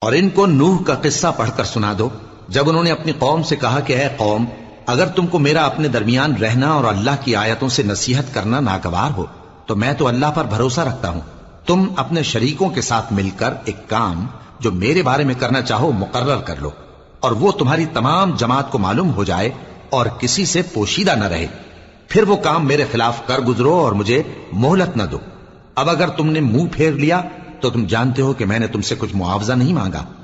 और इनको नूह का किस्सा पढ़कर सुना दो, जब उन्होंने अपनी कौम से कहा कि ऐ कौम, अगर तुमको मेरा अपने दरमियान रहना और अल्लाह की आयतों से नसीहत करना नागवार हो तो मैं तो अल्लाह पर भरोसा रखता हूं। तुम अपने शरीकों के साथ मिलकर एक काम जो मेरे बारे में करना चाहो मुकर्रर कर लो, और वो तुम्हारी तमाम जमात को मालूम हो जाए और किसी से पोशीदा न रहे। फिर वो काम मेरे खिलाफ कर गुजरो और मुझे मोहलत न दो। अब अगर तुमने मुंह फेर लिया तो तुम जानते हो कि मैंने तुमसे कुछ मुआवजा नहीं मांगा।